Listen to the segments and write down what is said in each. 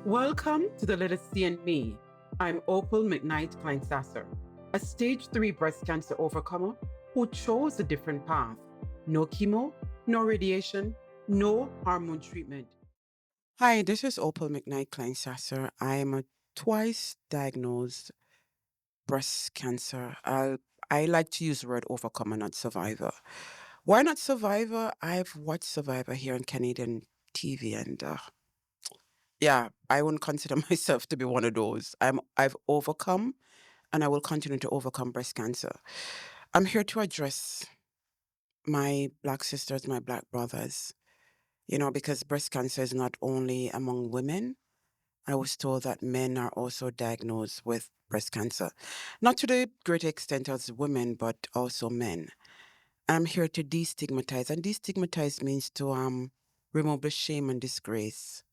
Welcome to The Little C and Me. I'm Opal McKnight Klein-Sasser, a stage 3 breast cancer overcomer who chose a different path. No chemo, no radiation, no hormone treatment. Hi, this is Opal McKnight Klein-Sasser. I am a twice diagnosed breast cancer. I like to use the word overcomer, not survivor. Why not survivor? I've watched Survivor here on Canadian TV, and yeah, I wouldn't consider myself to be one of those. I've overcome and I will continue to overcome breast cancer. I'm here to address my Black sisters, my Black brothers, because breast cancer is not only among women. I was told that men are also diagnosed with breast cancer, not to the great extent as women, but also men. I'm here to destigmatize, and destigmatize means to remove the shame and disgrace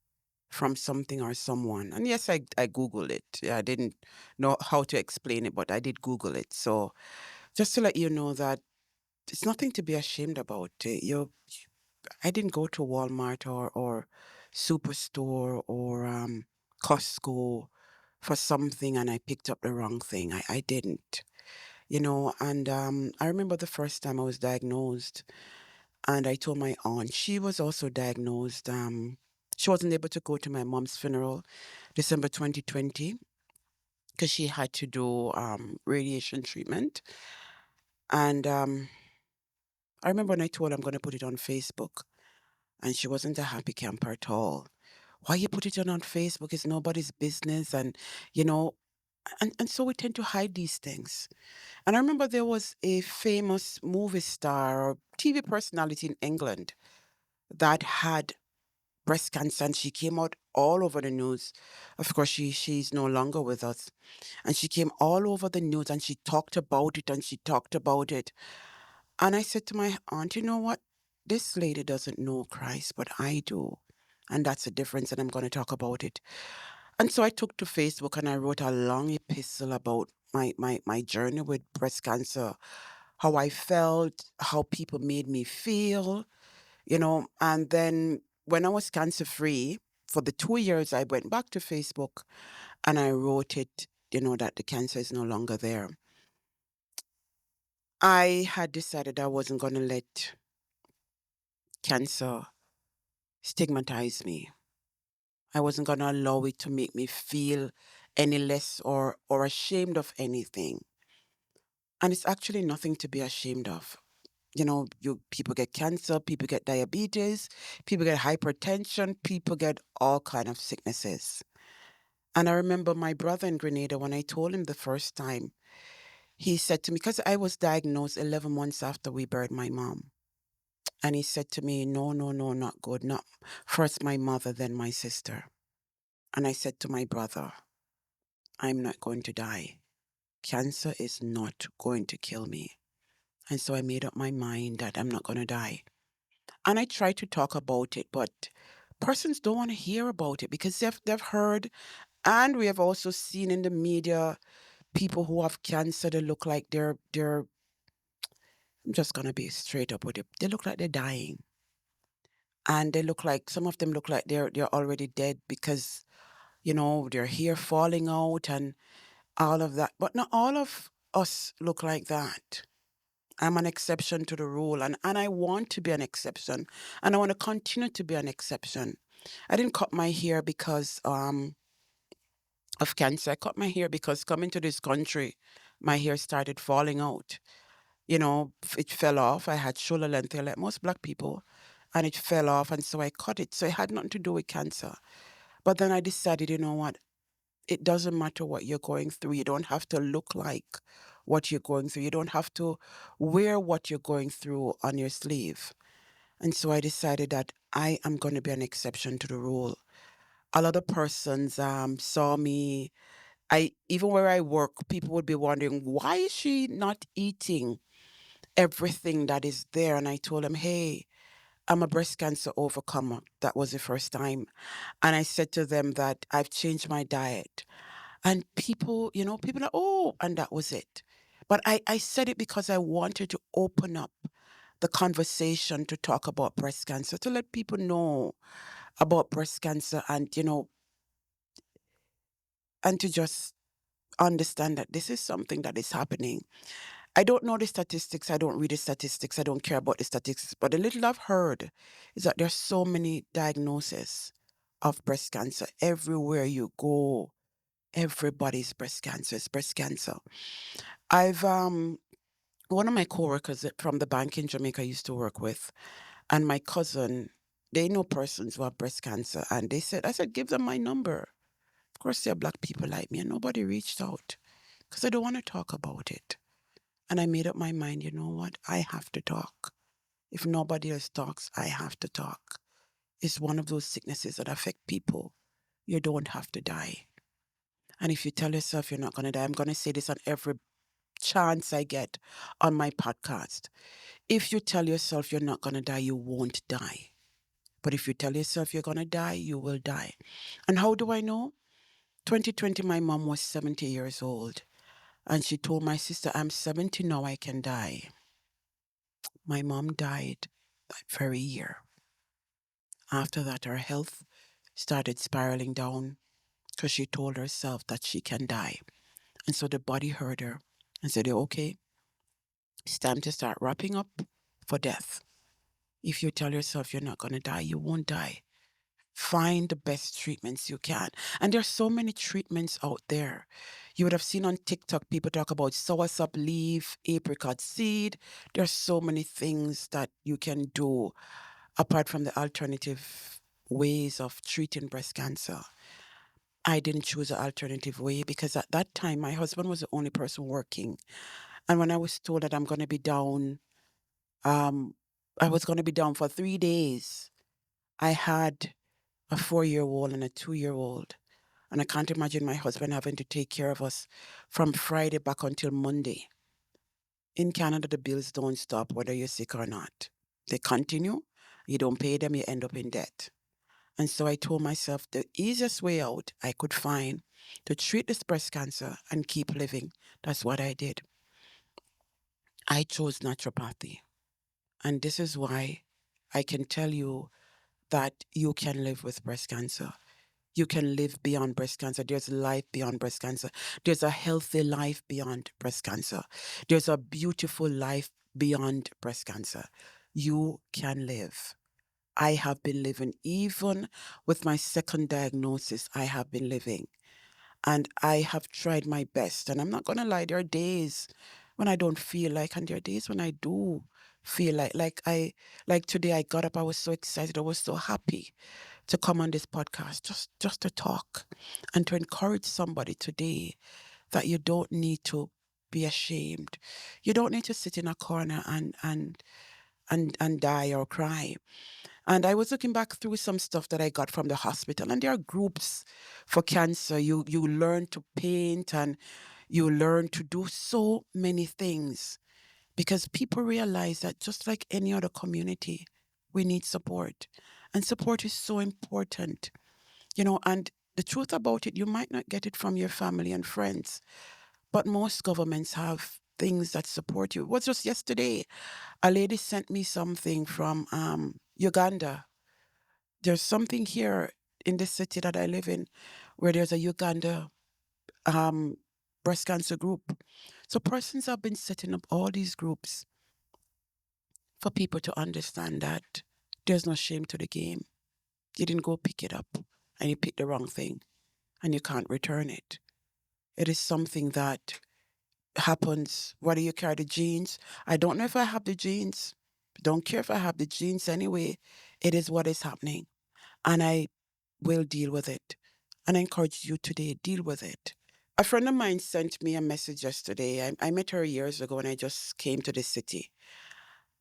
from something or someone. And yes, I Googled it. Yeah, I didn't know how to explain it, but I did Google it. So just to let you know that it's nothing to be ashamed about. I didn't go to Walmart or Superstore or Costco for something and I picked up the wrong thing. I didn't, and I remember the first time I was diagnosed and I told my aunt, she was also diagnosed. She wasn't able to go to my mom's funeral, December 2020, because she had to do radiation treatment. And I remember when I told her I'm going to put it on Facebook, and she wasn't a happy camper at all. Why you put it on Facebook? It's nobody's business. And, you know, and so we tend to hide these things. And I remember there was a famous movie star or TV personality in England that had breast cancer and she came out all over the news. Of course, she's no longer with us. And she came all over the news and she talked about it and she talked about it. And I said to my aunt, you know what? This lady doesn't know Christ, but I do. And that's the difference, and I'm going to talk about it. And so I took to Facebook and I wrote a long epistle about my journey with breast cancer, how I felt, how people made me feel, and then when I was cancer free, for the 2 years, I went back to Facebook and I wrote it, that the cancer is no longer there. I had decided I wasn't going to let cancer stigmatize me. I wasn't going to allow it to make me feel any less or ashamed of anything. And it's actually nothing to be ashamed of. You people get cancer, people get diabetes, people get hypertension, people get all kind of sicknesses. And I remember my brother in Grenada, when I told him the first time, he said to me, because I was diagnosed 11 months after we buried my mom. And he said to me, no, no, no, not good. Not first my mother, then my sister. And I said to my brother, I'm not going to die. Cancer is not going to kill me. And so I made up my mind that I'm not going to die. And I tried to talk about it, but persons don't want to hear about it because they've heard, and we have also seen in the media people who have cancer that look like they're I'm just gonna be straight up with it. They look like they're dying. And they look like some of them look like they're already dead because, their hair falling out and all of that. But not all of us look like that. I'm an exception to the rule and I want to be an exception. And I want to continue to be an exception. I didn't cut my hair because of cancer. I cut my hair because coming to this country, my hair started falling out. It fell off. I had shoulder length hair like most Black people, and it fell off, and so I cut it. So it had nothing to do with cancer. But then I decided, you know what? It doesn't matter what you're going through. You don't have to look like what you're going through. You don't have to wear what you're going through on your sleeve. And so I decided that I am going to be an exception to the rule. A lot of persons saw me. I even where I work, people would be wondering, why is she not eating everything that is there? And I told them, hey, I'm a breast cancer overcomer. That was the first time. And I said to them that I've changed my diet. And people are, oh, and that was it. But I said it because I wanted to open up the conversation to talk about breast cancer, to let people know about breast cancer and, and to just understand that this is something that is happening. I don't know the statistics. I don't read the statistics. I don't care about the statistics. But the little I've heard is that there's so many diagnoses of breast cancer. Everywhere you go, everybody's breast cancer is breast cancer. I've one of my coworkers from the bank in Jamaica I used to work with, and my cousin, they know persons who have breast cancer, and I said, give them my number. Of course, there are black people like me, and nobody reached out because I don't want to talk about it. And I made up my mind, you know what? I have to talk. If nobody else talks, I have to talk. It's one of those sicknesses that affect people. You don't have to die. And if you tell yourself you're not going to die, I'm going to say this on every chance I get on my podcast. If you tell yourself you're not going to die, you won't die. But if you tell yourself you're going to die, you will die. And how do I know? 2020, my mom was 70 years old. And she told my sister, I'm 70 now, I can die. My mom died that very year. After that, her health started spiraling down because she told herself that she can die. And so the body heard her and said, okay, it's time to start wrapping up for death. If you tell yourself you're not going to die, you won't die. Find the best treatments you can. And there's so many treatments out there. You would have seen on TikTok people talk about soursop leaf, apricot seed. There's so many things that you can do apart from the alternative ways of treating breast cancer. I didn't choose an alternative way because at that time my husband was the only person working. And when I was told that I'm going to be down, um, I was going to be down for 3 days. I had a 4-year old and a 2-year old. And I can't imagine my husband having to take care of us from Friday back until Monday. In Canada, the bills don't stop whether you're sick or not. They continue. You don't pay them, you end up in debt. And so I told myself the easiest way out I could find to treat this breast cancer and keep living. That's what I did. I chose naturopathy. And this is why I can tell you that you can live with breast cancer. You can live beyond breast cancer. There's life beyond breast cancer. There's a healthy life beyond breast cancer. There's a beautiful life beyond breast cancer. You can live. I have been living, even with my second diagnosis, I have been living. And I have tried my best. And I'm not going to lie, there are days when I don't feel like, and there are days when I do feel like today I got up, I was so excited, I was so happy to come on this podcast, just to talk and to encourage somebody today that you don't need to be ashamed. You don't need to sit in a corner and die or cry. And I was looking back through some stuff that I got from the hospital, and there are groups for cancer. You learn to paint and you learn to do so many things because people realize that just like any other community, we need support. And support is so important, and the truth about it, you might not get it from your family and friends, but most governments have things that support you. It was just yesterday, a lady sent me something from Uganda. There's something here in the city that I live in where there's a Uganda um, breast cancer group. So persons have been setting up all these groups for people to understand that there's no shame to the game. You didn't go pick it up and you picked the wrong thing and you can't return it. It is something that happens whether you carry the genes. I don't know if I have the genes. Don't care if I have the genes anyway. It is what is happening. And I will deal with it. And I encourage you today, deal with it. A friend of mine sent me a message yesterday. I met her years ago and I just came to the city.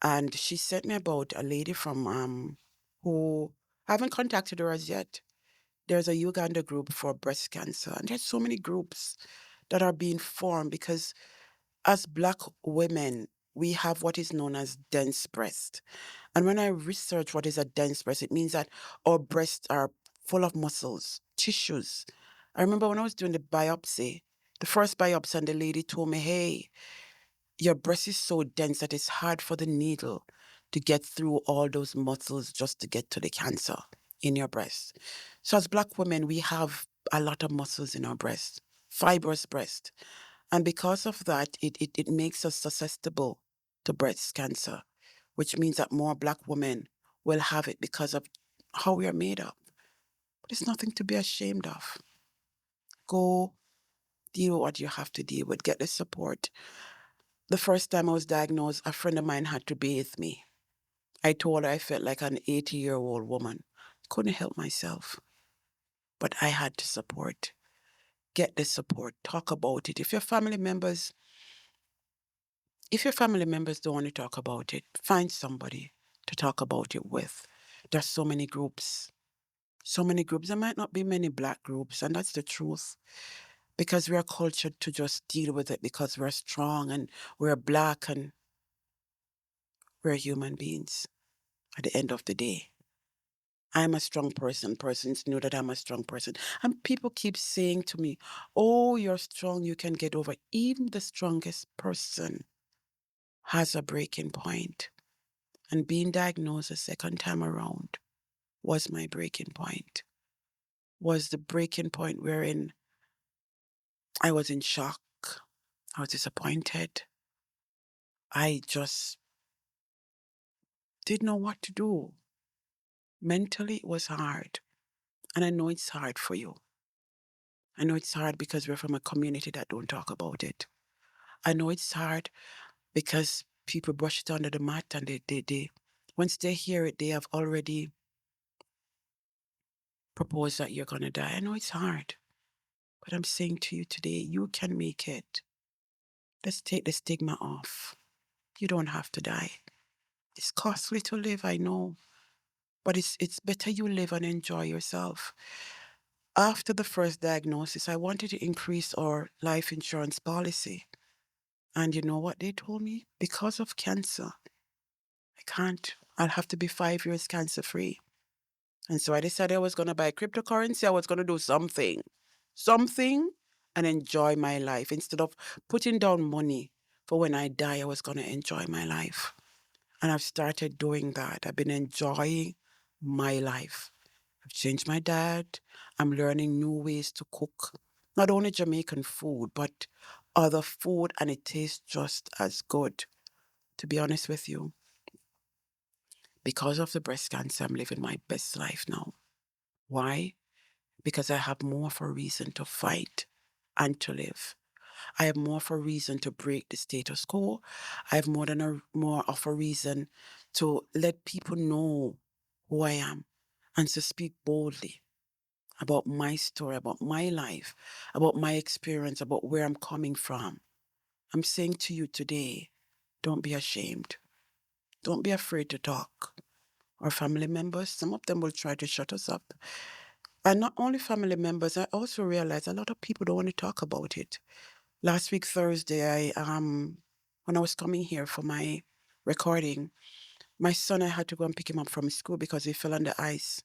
And she sent me about a lady from who I haven't contacted her as yet. There's a Uganda group for breast cancer. And there's so many groups that are being formed because as Black women, we have what is known as dense breast. And when I research what is a dense breast, it means that our breasts are full of muscles, tissues. I remember when I was doing the biopsy, the first biopsy, and the lady told me, hey, your breast is so dense that it's hard for the needle to get through all those muscles just to get to the cancer in your breast. So as Black women, we have a lot of muscles in our breast, fibrous breast. And because of that, it makes us susceptible to breast cancer, which means that more Black women will have it because of how we are made up. But it's nothing to be ashamed of. Go deal with what you have to deal with. Get the support. The first time I was diagnosed, a friend of mine had to bathe me. I told her I felt like an 80-year-old woman. Couldn't help myself, but I had to support. Get the support. Talk about it. If your family members don't want to talk about it, find somebody to talk about it with. There's so many groups. So many groups. There might not be many Black groups, and that's the truth. Because we are cultured to just deal with it because we're strong and we're Black and we're human beings at the end of the day. I'm a strong person. Persons know that I'm a strong person. And people keep saying to me, oh, you're strong, you can get over. Even the strongest person has a breaking point. And being diagnosed a second time around was my breaking point. Was the breaking point wherein I was in shock. I was disappointed. I just didn't know what to do. Mentally, it was hard. And I know it's hard for you. I know it's hard because we're from a community that don't talk about it. I know it's hard because people brush it under the mat and they once they hear it, they have already proposed that you're going to die. I know it's hard, but I'm saying to you today, you can make it. Let's take the stigma off. You don't have to die. It's costly to live, I know, but it's better you live and enjoy yourself. After the first diagnosis, I wanted to increase our life insurance policy. And you know what they told me? Because of cancer, I can't. I'll have to be 5 years cancer free. And so I decided I was going to buy cryptocurrency. I was going to do something, and enjoy my life. Instead of putting down money for when I die, I was going to enjoy my life. And I've started doing that. I've been enjoying my life. I've changed my diet. I'm learning new ways to cook, not only Jamaican food, but other food, and it tastes just as good, to be honest with you. Because of the breast cancer, I'm living my best life now. Why? Because I have more of a reason to fight and to live. I have more of a reason to break the status quo. I have more of a reason to let people know who I am and to speak boldly about my story, about my life, about my experience, about where I'm coming from. I'm saying to you today, don't be ashamed. Don't be afraid to talk. Our family members, some of them will try to shut us up. And not only family members, I also realize a lot of people don't want to talk about it. Last week, Thursday, when I was coming here for my recording, my son, I had to go and pick him up from school because he fell on the ice.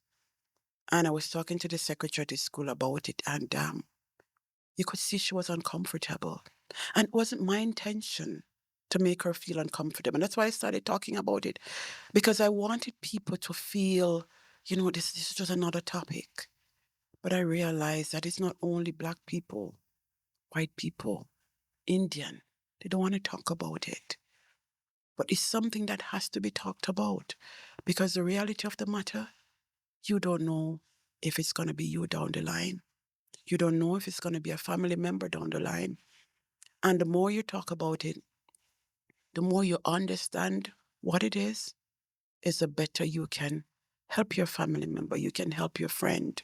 And I was talking to the secretary at the school about it, and you could see she was uncomfortable. And it wasn't my intention to make her feel uncomfortable. And that's why I started talking about it, because I wanted people to feel, this is just another topic. But I realized that it's not only Black people, white people, Indian. They don't want to talk about it. But it's something that has to be talked about, because the reality of the matter, you don't know if it's going to be you down the line. You don't know if it's going to be a family member down the line. And the more you talk about it, the more you understand what it is the better you can help your family member. You can help your friend.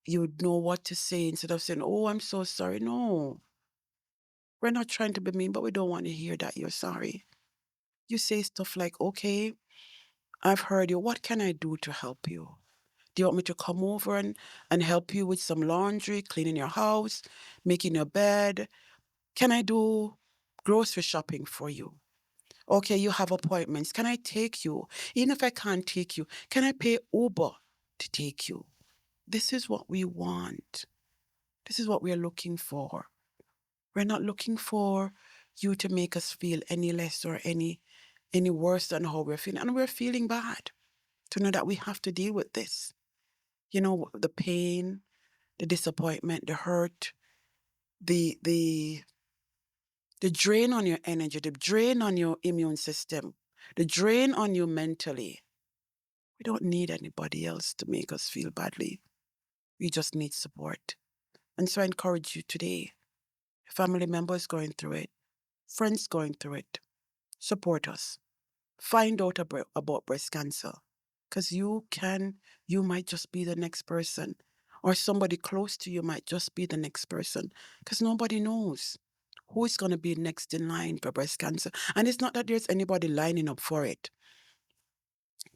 You know what to say instead of saying, oh, I'm so sorry. No, we're not trying to be mean, but we don't want to hear that you're sorry. You say stuff like, okay, I've heard you. What can I do to help you? Do you want me to come over and help you with some laundry, cleaning your house, making your bed? Can I do grocery shopping for you? Okay, you have appointments. Can I take you? Even if I can't take you, can I pay Uber to take you? This is what we want. This is what we're looking for. We're not looking for you to make us feel any less or any worse than how we're feeling. And we're feeling bad to know that we have to deal with this. The pain, the disappointment, the hurt, the drain on your energy, the drain on your immune system, the drain on you mentally. We don't need anybody else to make us feel badly. We just need support. And so I encourage you today, family members going through it, friends going through it, support us. Find out about breast cancer, because you might just be the next person, or somebody close to you might just be the next person, because nobody knows who is going to be next in line for breast cancer. And it's not that there's anybody lining up for it,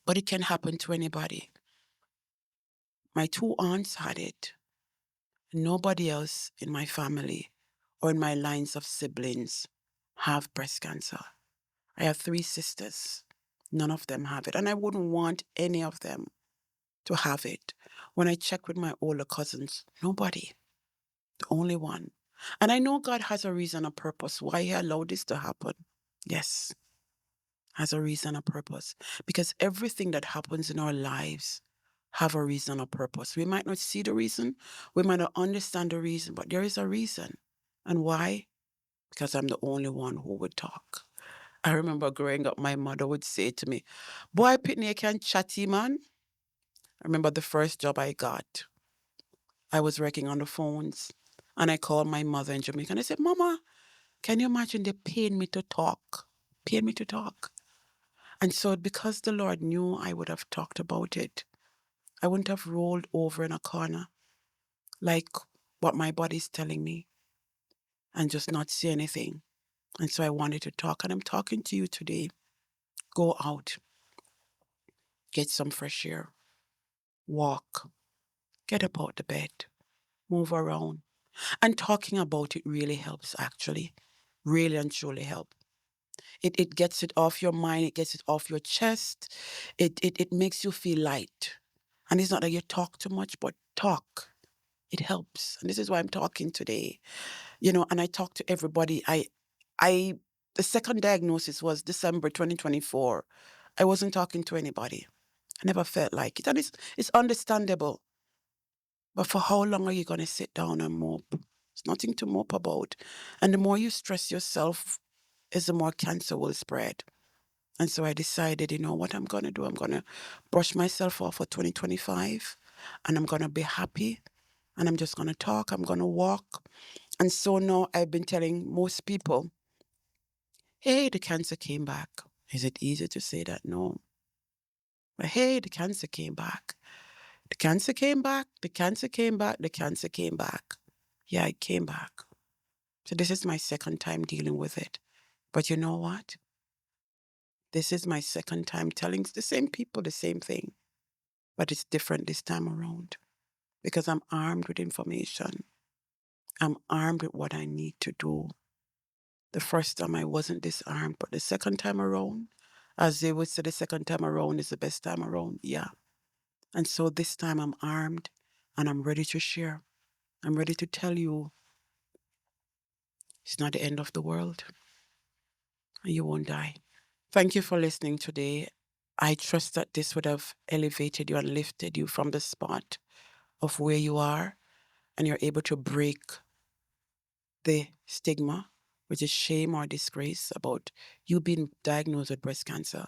but it can happen to anybody. My 2 aunts had it. Nobody else in my family or in my lines of siblings have breast cancer. I have 3 sisters. None of them have it. And I wouldn't want any of them to have it. When I check with my older cousins, nobody. The only one. And I know God has a reason, a purpose why He allowed this to happen. Yes, has a reason, a purpose. Because everything that happens in our lives have a reason, a purpose. We might not see the reason, we might not understand the reason, but there is a reason. And why? Because I'm the only one who would talk. I remember growing up, my mother would say to me, "Boy, Pitney, you can chatty, man." I remember the first job I got. I was working on the phones, and I called my mother in Jamaica, and I said, "Mama, can you imagine they paying me to talk? Paying me to talk." And so because the Lord knew I would have talked about it, I wouldn't have rolled over in a corner like what my body's telling me and just not say anything. And so I wanted to talk, and I'm talking to you today. Go out, get some fresh air, walk, get up out the bed, move around. And talking about it really helps, actually. Really and truly help. It gets it off your mind, it gets it off your chest. It makes you feel light. And it's not that you talk too much, but talk. It helps. And this is why I'm talking today. And I talk to everybody. I the second diagnosis was December 2024. I wasn't talking to anybody. I never felt like it. And it's understandable. But for how long are you going to sit down and mope? There's nothing to mope about. And the more you stress yourself, is the more cancer will spread. And so I decided, what I'm going to do? I'm going to brush myself off for 2025, and I'm going to be happy, and I'm just going to talk. I'm going to walk. And so now I've been telling most people, hey, the cancer came back. Is it easy to say that? No. But hey, the cancer came back. The cancer came back. The cancer came back. The cancer came back. Yeah, it came back. So this is my second time dealing with it. But you know what? This is my second time telling the same people the same thing. But it's different this time around because I'm armed with information. I'm armed with what I need to do. The first time I wasn't disarmed, but the second time around, as they would say, the second time around is the best time around. Yeah. And so this time I'm armed and I'm ready to share. I'm ready to tell you it's not the end of the world and you won't die. Thank you for listening today. I trust that this would have elevated you and lifted you from the spot of where you are, and you're able to break the stigma, which is shame or disgrace about you being diagnosed with breast cancer.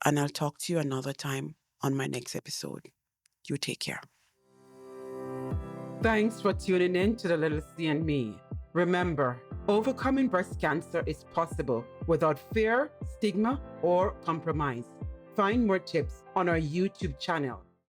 And I'll talk to you another time on my next episode. You take care. Thanks for tuning in to The Little C and Me. Remember, overcoming breast cancer is possible without fear, stigma, or compromise. Find more tips on our YouTube channel.